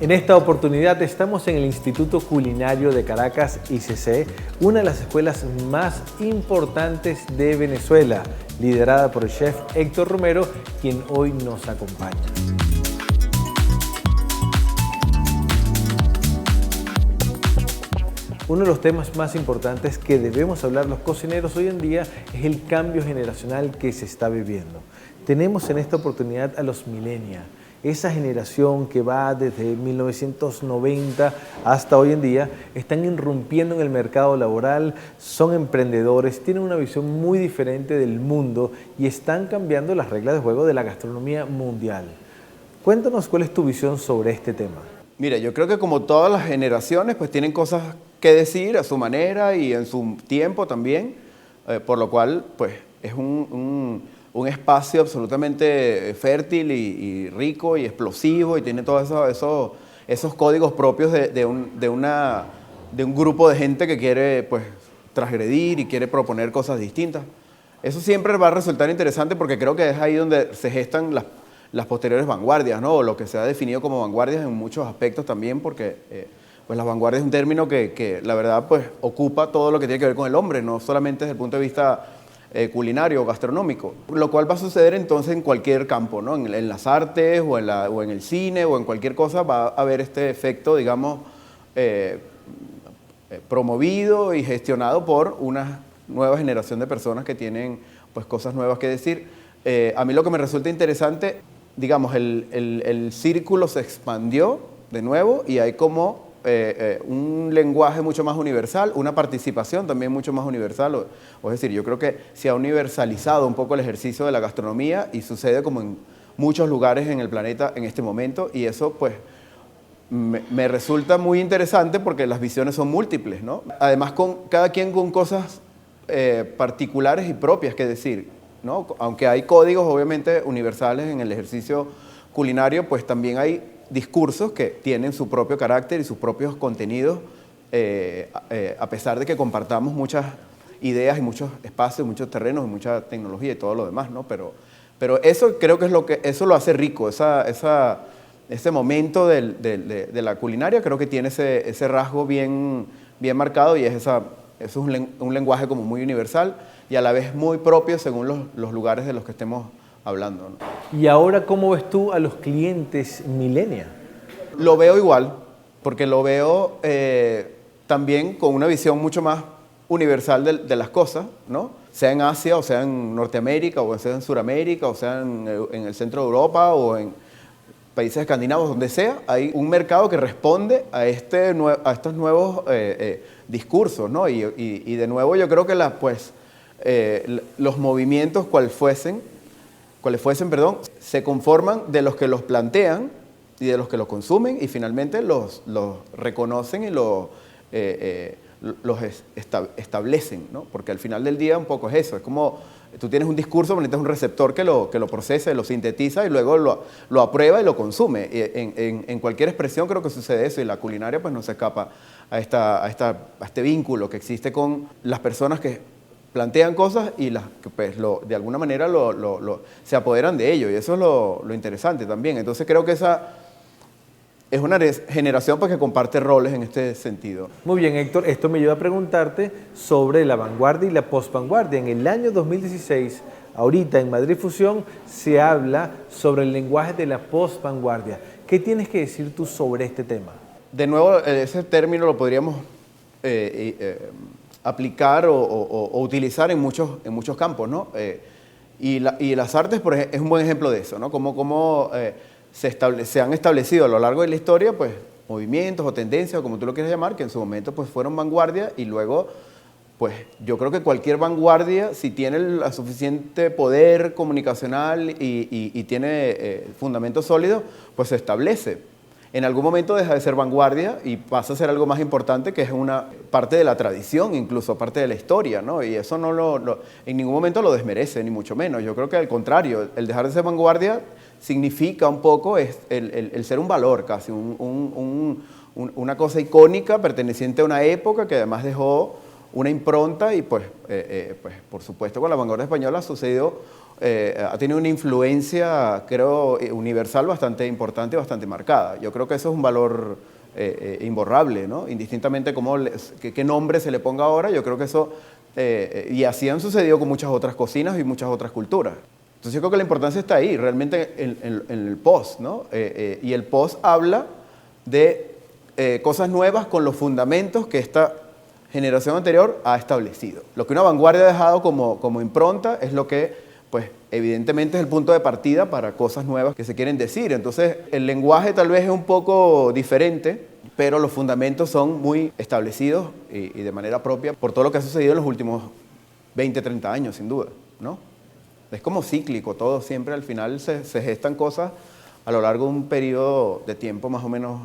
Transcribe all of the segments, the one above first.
En esta oportunidad estamos en el Instituto Culinario de Caracas, ICC, una de las escuelas más importantes de Venezuela, liderada por el chef Héctor Romero, quien hoy nos acompaña. Uno de los temas más importantes que debemos hablar los cocineros hoy en día es el cambio generacional que se está viviendo. Tenemos en esta oportunidad a los millennials, esa generación que va desde 1990 hasta hoy en día, están irrumpiendo en el mercado laboral, son emprendedores, tienen una visión muy diferente del mundo y están cambiando las reglas de juego de la gastronomía mundial. Cuéntanos cuál es tu visión sobre este tema. Mira, yo creo que como todas las generaciones, pues tienen cosas que decir a su manera y en su tiempo también, por lo cual, pues es un espacio absolutamente fértil y rico y explosivo y tiene todos esos códigos propios de un grupo de gente que quiere, pues, transgredir y quiere proponer cosas distintas. Eso siempre va a resultar interesante porque creo que es ahí donde se gestan las posteriores vanguardias, ¿no? O lo que se ha definido como vanguardias en muchos aspectos también, porque pues las vanguardias es un término que la verdad pues ocupa todo lo que tiene que ver con el hombre, no solamente desde el punto de vista culinario o gastronómico, lo cual va a suceder entonces en cualquier campo, ¿no? En las artes o en el cine o en cualquier cosa va a haber este efecto, digamos, promovido y gestionado por una nueva generación de personas que tienen pues cosas nuevas que decir. A mí lo que me resulta interesante, digamos, el círculo se expandió de nuevo y hay como un lenguaje mucho más universal, una participación también mucho más universal. Es decir, yo creo que se ha universalizado un poco el ejercicio de la gastronomía y sucede como en muchos lugares en el planeta en este momento y eso pues me resulta muy interesante porque las visiones son múltiples, ¿no? Además, cada quien con cosas particulares y propias que decir, ¿no? Aunque hay códigos obviamente universales en el ejercicio culinario, pues también hay discursos que tienen su propio carácter y sus propios contenidos, a pesar de que compartamos muchas ideas y muchos espacios, muchos terrenos y mucha tecnología y todo lo demás, ¿no? Pero eso creo que es eso lo hace rico, ese momento de la culinaria creo que tiene ese rasgo bien marcado y eso es un lenguaje como muy universal y a la vez muy propio según los lugares de los que estemos hablando, ¿no? ¿Y ahora cómo ves tú a los clientes millennials? Lo veo igual, porque lo veo también con una visión mucho más universal de las cosas, ¿no? Sea en Asia, o sea en Norteamérica, o sea en Sudamérica, o sea en el centro de Europa, o en países escandinavos, donde sea, hay un mercado que responde a estos nuevos discursos, ¿no? Y de nuevo yo creo que los movimientos cuales fuesen, se conforman de los que los plantean y de los que los consumen y finalmente los reconocen y los establecen, ¿no? Porque al final del día un poco es eso, es como tú tienes un discurso, necesitas un receptor que lo procese, lo sintetiza y luego lo aprueba y lo consume. En cualquier expresión creo que sucede eso y la culinaria pues no se escapa a este vínculo que existe con las personas que plantean cosas y las que pues, de alguna manera se apoderan de ello y eso es lo interesante también. Entonces creo que esa es una generación pues, que comparte roles en este sentido. Muy bien, Héctor, esto me lleva a preguntarte sobre la vanguardia y la posvanguardia. En el año 2016, ahorita en Madrid Fusión, se habla sobre el lenguaje de la posvanguardia. ¿Qué tienes que decir tú sobre este tema? De nuevo, ese término lo podríamos aplicar o utilizar en muchos campos, ¿no? Y las artes es un buen ejemplo de eso, ¿no? Cómo se han establecido a lo largo de la historia, pues, movimientos o tendencias, o como tú lo quieras llamar, que en su momento pues, fueron vanguardia y luego, pues, yo creo que cualquier vanguardia, si tiene el suficiente poder comunicacional y tiene fundamentos sólidos, pues se establece. En algún momento deja de ser vanguardia y pasa a ser algo más importante, que es una parte de la tradición, incluso parte de la historia, ¿no? Y eso en ningún momento lo desmerece, ni mucho menos. Yo creo que al contrario, el dejar de ser vanguardia significa un poco el ser un valor casi, una cosa icónica perteneciente a una época que además dejó una impronta y pues por supuesto con la vanguardia española ha sucedido ha tenido una influencia, creo, universal bastante importante, bastante marcada. Yo creo que eso es un valor imborrable, ¿no? Indistintamente qué nombre se le ponga ahora, yo creo que eso, y así han sucedido con muchas otras cocinas y muchas otras culturas. Entonces yo creo que la importancia está ahí, realmente en el post, ¿no? Y el post habla de cosas nuevas con los fundamentos que esta generación anterior ha establecido. Lo que una vanguardia ha dejado como impronta es lo que, pues, evidentemente es el punto de partida para cosas nuevas que se quieren decir. Entonces, el lenguaje tal vez es un poco diferente, pero los fundamentos son muy establecidos y de manera propia por todo lo que ha sucedido en los últimos 20, 30 años, sin duda, ¿no? Es como cíclico, todo siempre al final se gestan cosas a lo largo de un periodo de tiempo más o menos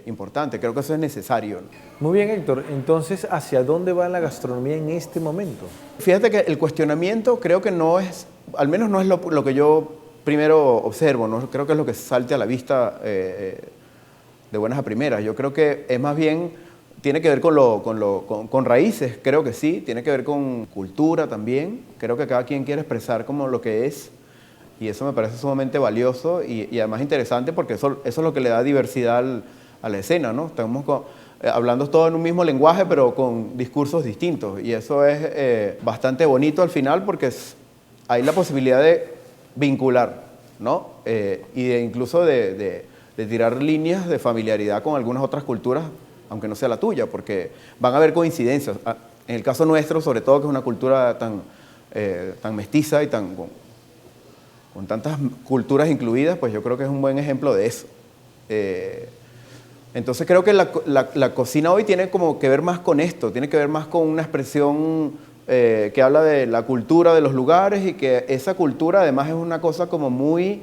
importante. Creo que eso es necesario, ¿no? Muy bien, Héctor. Entonces, ¿hacia dónde va la gastronomía en este momento? Fíjate que el cuestionamiento creo que no es, al menos no es lo que yo primero observo, no creo que es lo que salte a la vista de buenas a primeras. Yo creo que es más bien, tiene que ver con raíces, creo que sí, tiene que ver con cultura también. Creo que cada quien quiere expresar como lo que es. Y eso me parece sumamente valioso y además interesante porque eso es lo que le da diversidad a la escena, ¿no? Estamos hablando todos en un mismo lenguaje, pero con discursos distintos. Y eso es bastante bonito al final porque hay la posibilidad de vincular, ¿no? Y incluso de tirar líneas de familiaridad con algunas otras culturas, aunque no sea la tuya, porque van a haber coincidencias. En el caso nuestro, sobre todo, que es una cultura tan mestiza y con tantas culturas incluidas, pues yo creo que es un buen ejemplo de eso. Entonces creo que la cocina hoy tiene como que ver más con esto, tiene que ver más con una expresión que habla de la cultura de los lugares y que esa cultura además es una cosa como muy,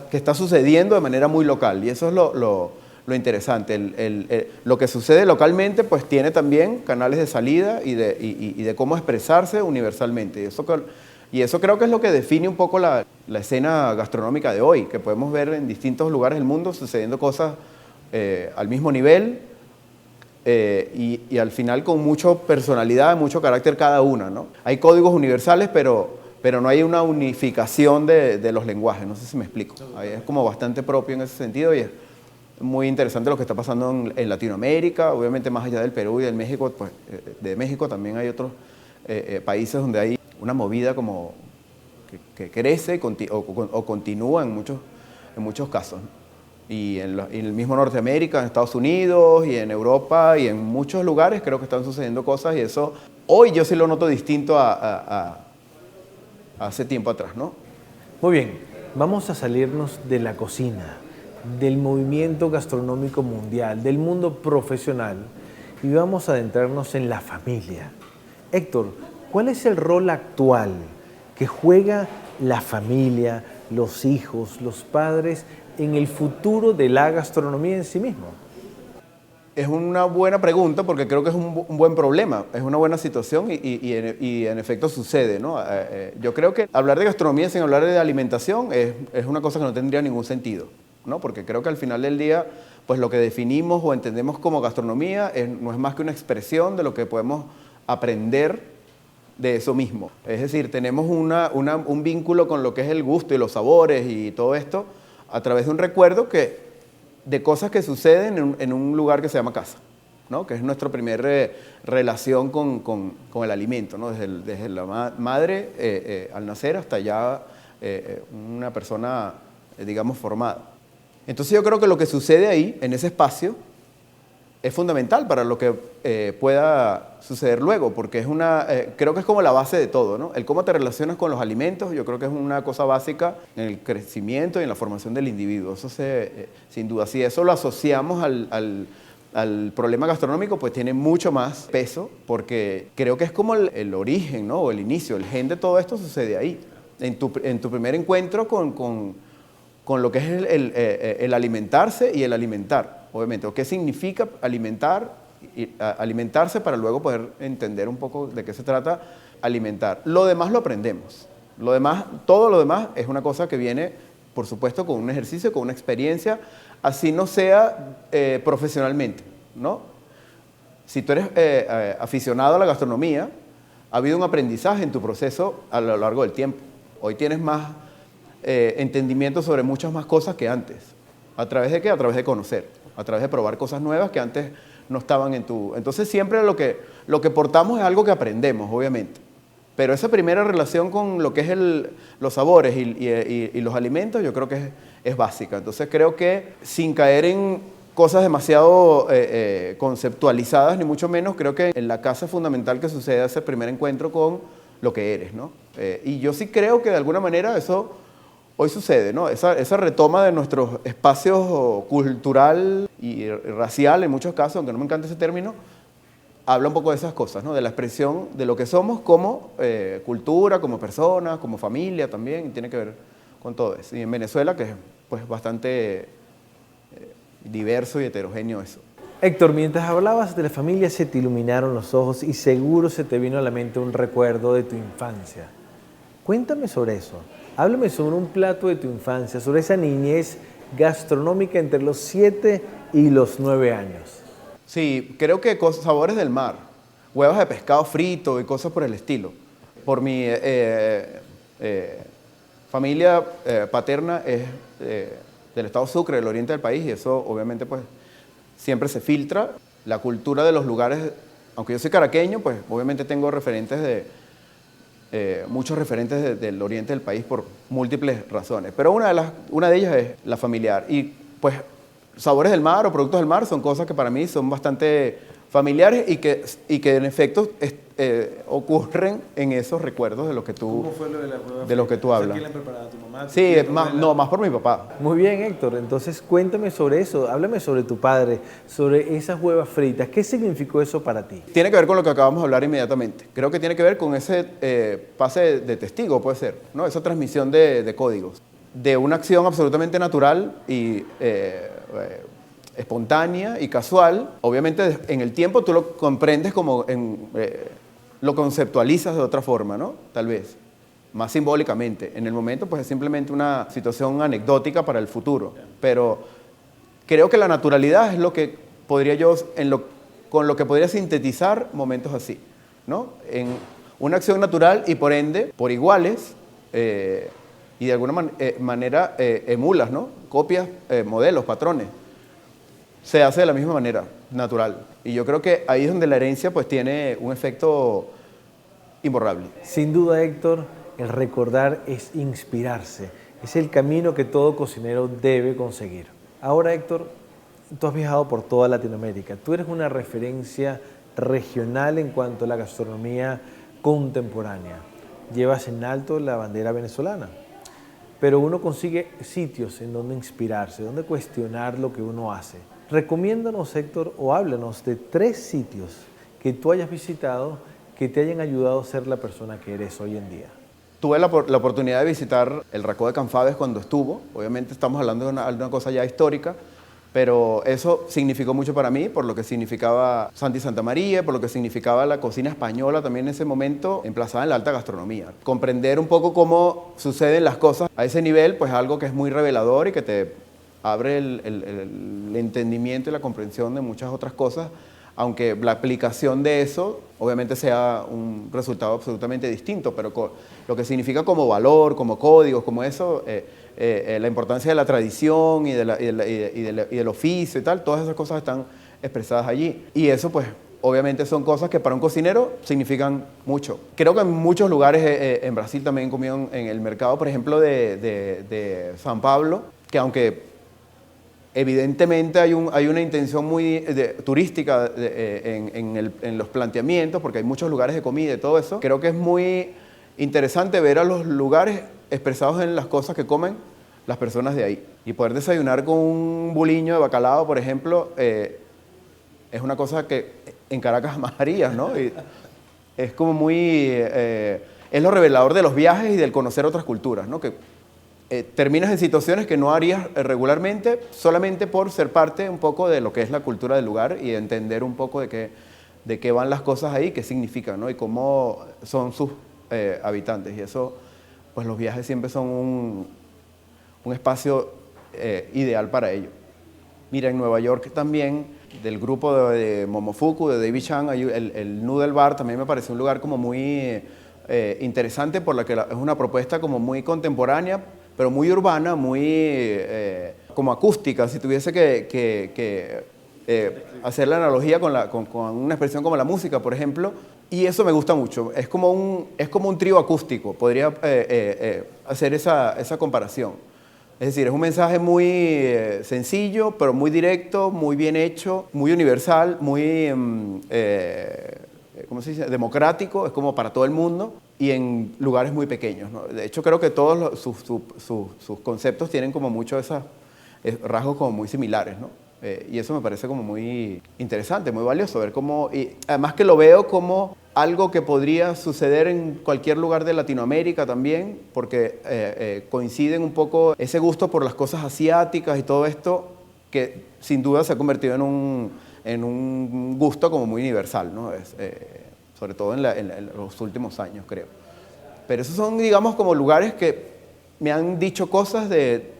que está sucediendo de manera muy local y eso es lo interesante. Lo que sucede localmente pues tiene también canales de salida y de cómo expresarse universalmente. Y eso creo que es lo que define un poco la escena gastronómica de hoy, que podemos ver en distintos lugares del mundo sucediendo cosas al mismo nivel y al final con mucha personalidad, mucho carácter cada una, ¿no? Hay códigos universales, pero no hay una unificación de los lenguajes, no sé si me explico. Es como bastante propio en ese sentido y es muy interesante lo que está pasando en Latinoamérica, obviamente más allá del Perú y del México, pues de México también hay otros países donde hay una movida como que crece o continúa en muchos casos. Y en el mismo Norteamérica, en Estados Unidos y en Europa y en muchos lugares creo que están sucediendo cosas y eso hoy yo sí lo noto distinto a hace tiempo atrás, ¿no? Muy bien, vamos a salirnos de la cocina, del movimiento gastronómico mundial, del mundo profesional y vamos a adentrarnos en la familia. Héctor, ¿cuál es el rol actual que juega la familia, los hijos, los padres en el futuro de la gastronomía en sí mismo? Es una buena pregunta porque creo que es un buen problema, es una buena situación y en efecto sucede, ¿no? Yo creo que hablar de gastronomía sin hablar de alimentación es una cosa que no tendría ningún sentido, ¿no? Porque creo que al final del día, pues lo que definimos o entendemos como gastronomía no es más que una expresión de lo que podemos aprender de eso mismo. Es decir, tenemos un vínculo con lo que es el gusto y los sabores y todo esto a través de un recuerdo de cosas que suceden en un lugar que se llama casa, ¿no? Que es nuestra primera relación con el alimento, ¿no? Desde la madre al nacer hasta ya una persona, digamos, formada. Entonces yo creo que lo que sucede ahí, en ese espacio, es fundamental para lo que pueda suceder luego, porque creo que es como la base de todo, ¿no? El cómo te relacionas con los alimentos, yo creo que es una cosa básica en el crecimiento y en la formación del individuo. Eso sin duda, si eso lo asociamos al problema gastronómico, pues tiene mucho más peso, porque creo que es como el origen, ¿no? O el inicio, el gen de todo esto sucede ahí, en tu primer encuentro con lo que es el alimentarse y el alimentar. Obviamente, o qué significa alimentarse para luego poder entender un poco de qué se trata alimentar. Lo demás lo aprendemos. Todo lo demás es una cosa que viene, por supuesto, con un ejercicio, con una experiencia, así no sea profesionalmente, ¿no? Si tú eres aficionado a la gastronomía, ha habido un aprendizaje en tu proceso a lo largo del tiempo. Hoy tienes más entendimiento sobre muchas más cosas que antes. ¿A través de qué? A través de conocer, a través de probar cosas nuevas que antes no estaban en tu... Entonces siempre lo que portamos es algo que aprendemos, obviamente. Pero esa primera relación con lo que es los sabores y los alimentos, yo creo que es básica. Entonces creo que sin caer en cosas demasiado conceptualizadas, ni mucho menos, creo que en la casa es fundamental que suceda ese primer encuentro con lo que eres, ¿no? Y yo sí creo que de alguna manera eso hoy sucede, ¿no? Esa retoma de nuestros espacios cultural y racial, en muchos casos, aunque no me encanta ese término, habla un poco de esas cosas, ¿no? De la expresión de lo que somos como cultura, como personas, como familia también, y tiene que ver con todo eso. Y en Venezuela, que es pues, bastante diverso y heterogéneo eso. Héctor, mientras hablabas de la familia se te iluminaron los ojos y seguro se te vino a la mente un recuerdo de tu infancia. Cuéntame sobre eso. Háblame sobre un plato de tu infancia, sobre esa niñez gastronómica entre los 7 y los 9 años. Sí, creo que sabores del mar, huevos de pescado frito y cosas por el estilo. Por mi familia paterna es del estado Sucre, del oriente del país, y eso obviamente pues siempre se filtra. La cultura de los lugares, aunque yo soy caraqueño, pues obviamente tengo referentes muchos referentes del oriente del país por múltiples razones. Pero una de ellas es la familiar. Y pues sabores del mar o productos del mar son cosas que para mí son bastante familiares y que en efecto ocurren en esos recuerdos de lo que tú, ¿Cómo fue lo de la hueva de lo que tú hablas? ¿Quién la preparaba? ¿Tu mamá? Sí, más por mi papá. Muy bien, Héctor. Entonces, cuéntame sobre eso. Háblame sobre tu padre, sobre esas huevas fritas. ¿Qué significó eso para ti? Tiene que ver con lo que acabamos de hablar inmediatamente. Creo que tiene que ver con ese pase de testigo, puede ser, ¿no? Esa transmisión de códigos. De una acción absolutamente natural y espontánea y casual. Obviamente, en el tiempo tú lo comprendes como lo conceptualizas de otra forma, ¿no? Tal vez. Más simbólicamente. En el momento, pues es simplemente una situación anecdótica para el futuro. Pero creo que la naturalidad es lo que podría yo, con lo que podría sintetizar momentos así, ¿no? En una acción natural y por ende, por iguales, y de alguna manera emulas, ¿no? Copias, modelos, patrones. Se hace de la misma manera, natural. Y yo creo que ahí es donde la herencia pues tiene un efecto imborrable. Sin duda, Héctor, el recordar es inspirarse. Es el camino que todo cocinero debe conseguir. Ahora, Héctor, tú has viajado por toda Latinoamérica. Tú eres una referencia regional en cuanto a la gastronomía contemporánea. Llevas en alto la bandera venezolana. Pero uno consigue sitios en donde inspirarse, donde cuestionar lo que uno hace. Recomiéndanos, Héctor, o háblanos de 3 sitios que tú hayas visitado que te hayan ayudado a ser la persona que eres hoy en día. Tuve la oportunidad de visitar el Racó de Canfabes cuando estuvo. Obviamente estamos hablando de una cosa ya histórica, pero eso significó mucho para mí, por lo que significaba Santi Santa María, por lo que significaba la cocina española también en ese momento, emplazada en la alta gastronomía. Comprender un poco cómo suceden las cosas a ese nivel, pues algo que es muy revelador y que te abre el entendimiento y la comprensión de muchas otras cosas, aunque la aplicación de eso obviamente sea un resultado absolutamente distinto, pero lo que significa como valor, como códigos, como eso, la importancia de la tradición y del oficio y tal, todas esas cosas están expresadas allí. Y eso pues obviamente son cosas que para un cocinero significan mucho. Creo que en muchos lugares, en Brasil también he comido en el mercado, por ejemplo, de San Pablo, que aunque evidentemente hay una intención muy turística en los planteamientos, porque hay muchos lugares de comida y todo eso. Creo que es muy interesante ver a los lugares expresados en las cosas que comen las personas de ahí. Y poder desayunar con un buliño de bacalao, por ejemplo, es una cosa que en Caracas jamás harías, ¿no? Y es como muy... es lo revelador de los viajes y del conocer otras culturas, ¿no? Que terminas en situaciones que no harías regularmente solamente por ser parte un poco de lo que es la cultura del lugar y entender un poco de qué van las cosas ahí, qué significan, ¿no? Y cómo son sus habitantes. Y eso, pues los viajes siempre son un espacio ideal para ello. Mira, en Nueva York también, del grupo de Momofuku, de David Chang, el Noodle Bar también me parece un lugar como muy interesante por la que es una propuesta como muy contemporánea, pero muy urbana, muy como acústica. Si tuviese que hacer la analogía con una expresión como la música, por ejemplo, y eso me gusta mucho. Es como un trío acústico, podría hacer esa comparación. Es decir, es un mensaje muy sencillo, pero muy directo, muy bien hecho, muy universal, muy, ¿cómo se dice?, democrático, es como para todo el mundo y en lugares muy pequeños, ¿no? De hecho, creo que todos sus conceptos tienen como muchos esos rasgos como muy similares, ¿no? Y eso me parece como muy interesante, muy valioso, ver cómo, y además que lo veo como algo que podría suceder en cualquier lugar de Latinoamérica también, porque coinciden un poco ese gusto por las cosas asiáticas y todo esto, que sin duda se ha convertido en un gusto como muy universal, ¿no? Sobre todo en los últimos años, creo. Pero esos son, digamos, como lugares que me han dicho cosas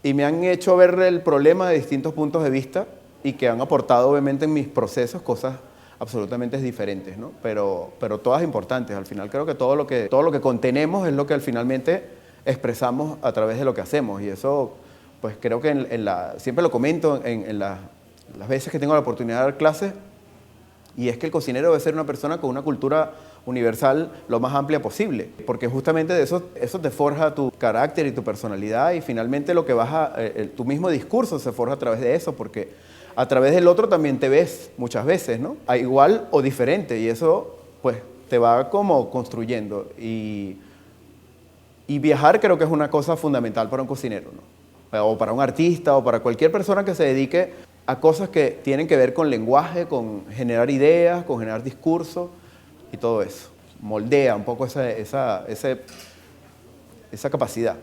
y me han hecho ver el problema de distintos puntos de vista y que han aportado, obviamente, en mis procesos cosas absolutamente diferentes, ¿no? Pero todas importantes. Al final creo que todo lo que contenemos es lo que finalmente expresamos a través de lo que hacemos. Y eso, pues creo que siempre lo comento en las veces que tengo la oportunidad de dar clases, y es que el cocinero debe ser una persona con una cultura universal lo más amplia posible, porque justamente de eso te forja tu carácter y tu personalidad, y finalmente lo que tu mismo discurso se forja a través de eso, porque a través del otro también te ves muchas veces, ¿no? Igual o diferente, y eso pues te va como construyendo. Y viajar creo que es una cosa fundamental para un cocinero, ¿no? O para un artista, o para cualquier persona que se dedique a cosas que tienen que ver con lenguaje, con generar ideas, con generar discurso y todo eso. Moldea un poco esa capacidad.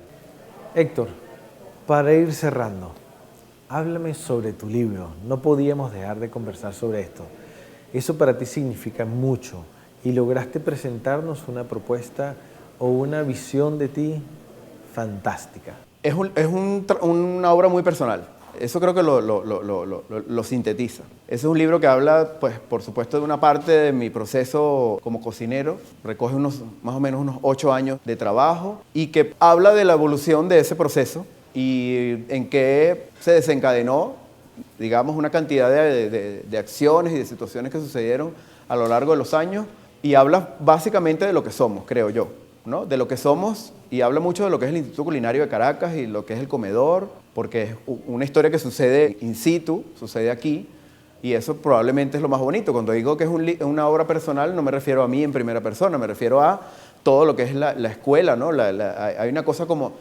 Héctor, para ir cerrando, háblame sobre tu libro. No podíamos dejar de conversar sobre esto. Eso para ti significa mucho y lograste presentarnos una propuesta o una visión de ti fantástica. Es una obra muy personal. Eso creo que lo sintetiza. Ese es un libro que habla, pues, por supuesto, de una parte de mi proceso como cocinero. Recoge más o menos unos 8 años de trabajo y que habla de la evolución de ese proceso y en que se desencadenó, digamos, una cantidad de acciones y de situaciones que sucedieron a lo largo de los años, y habla básicamente de lo que somos, creo yo, ¿no? De lo que somos, y habla mucho de lo que es el Instituto Culinario de Caracas y lo que es el comedor, porque es una historia que sucede in situ, sucede aquí, y eso probablemente es lo más bonito. Cuando digo que es una obra personal, no me refiero a mí en primera persona, me refiero a todo lo que es la escuela, ¿no? Hay una cosa como,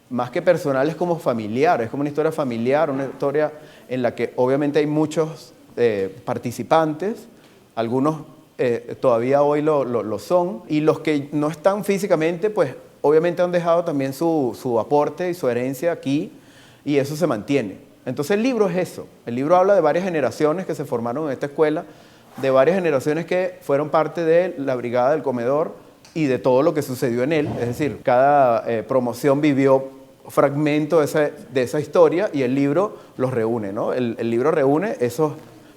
más que personal, es como familiar, es como una historia familiar, una historia en la que obviamente hay muchos participantes, algunos todavía hoy lo son, y los que no están físicamente, pues obviamente han dejado también su aporte y su herencia aquí, y eso se mantiene. Entonces el libro es eso. El libro habla de varias generaciones que se formaron en esta escuela, de varias generaciones que fueron parte de la Brigada del Comedor y de todo lo que sucedió en él. Es decir, cada promoción vivió fragmento de esa historia, y el libro los reúne, ¿no? El libro reúne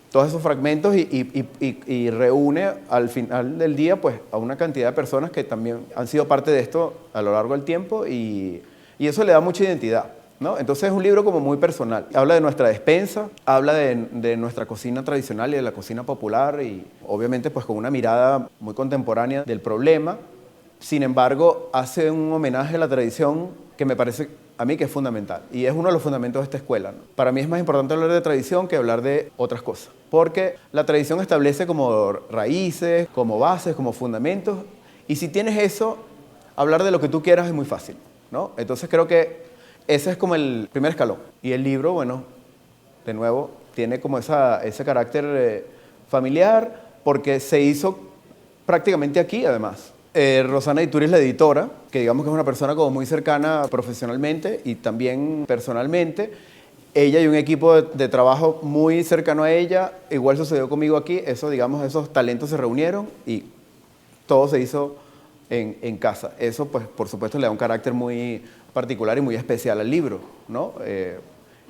todos esos fragmentos y reúne al final del día, pues, a una cantidad de personas que también han sido parte de esto a lo largo del tiempo, y eso le da mucha identidad, ¿no? Entonces es un libro como muy personal. Habla de nuestra despensa, habla de nuestra cocina tradicional y de la cocina popular, y obviamente pues con una mirada muy contemporánea del problema. Sin embargo, hace un homenaje a la tradición que me parece a mí que es fundamental, y es uno de los fundamentos de esta escuela, ¿no? Para mí es más importante hablar de tradición que hablar de otras cosas, porque la tradición establece como raíces, como bases, como fundamentos, y si tienes eso, hablar de lo que tú quieras es muy fácil, ¿no? Entonces creo que ese es como el primer escalón, y el libro, bueno, de nuevo, tiene como ese carácter familiar, porque se hizo prácticamente aquí, además. Rosana Ituri es la editora, que digamos que es una persona como muy cercana profesionalmente y también personalmente. Ella y un equipo de trabajo muy cercano a ella. Igual sucedió conmigo aquí. Digamos, esos talentos se reunieron y todo se hizo en casa. Eso, pues, por supuesto, le da un carácter muy particular y muy especial al libro, ¿no?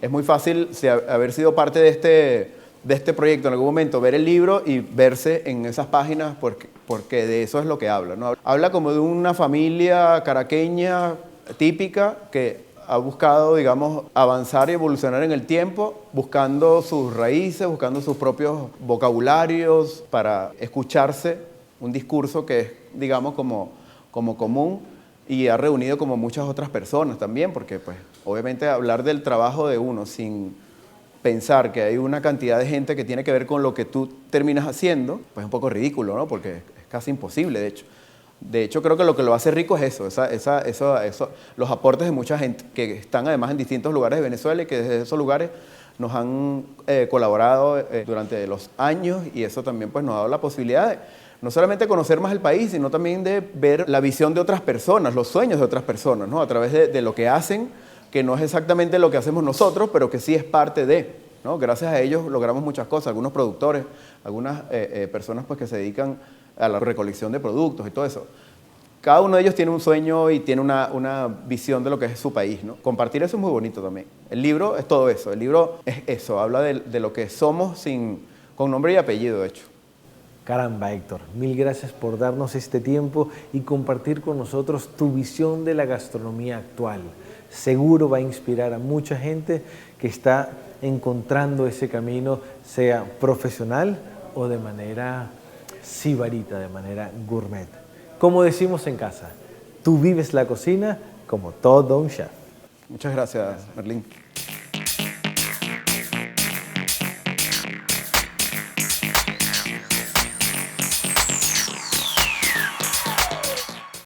Es muy fácil haber sido parte de de este proyecto en algún momento ver el libro y verse en esas páginas porque de eso es lo que habla, ¿no? Habla como de una familia caraqueña típica que ha buscado, digamos, avanzar y evolucionar en el tiempo, buscando sus raíces, buscando sus propios vocabularios para escucharse un discurso que es, digamos, como común, y ha reunido como muchas otras personas también, porque pues obviamente hablar del trabajo de uno sin pensar que hay una cantidad de gente que tiene que ver con lo que tú terminas haciendo, pues es un poco ridículo, ¿no? Porque es casi imposible, de hecho. De hecho, creo que lo que lo hace rico es eso, los aportes de mucha gente que están además en distintos lugares de Venezuela y que desde esos lugares nos han colaborado durante los años, y eso también pues, nos ha dado la posibilidad de no solamente conocer más el país, sino también de ver la visión de otras personas, los sueños de otras personas, ¿no? A través de lo que hacen, que no es exactamente lo que hacemos nosotros, pero que sí es parte de, ¿no? Gracias a ellos logramos muchas cosas, algunos productores, algunas personas pues, que se dedican a la recolección de productos y todo eso. Cada uno de ellos tiene un sueño y tiene una visión de lo que es su país, ¿no? Compartir eso es muy bonito también. El libro es todo eso, el libro es eso, habla de lo que somos con nombre y apellido, de hecho. Caramba, Héctor, mil gracias por darnos este tiempo y compartir con nosotros tu visión de la gastronomía actual. Seguro va a inspirar a mucha gente que está encontrando ese camino, sea profesional o de manera sibarita, de manera gourmet. Como decimos en casa, tú vives la cocina como todo un chef. Muchas gracias, Merlín.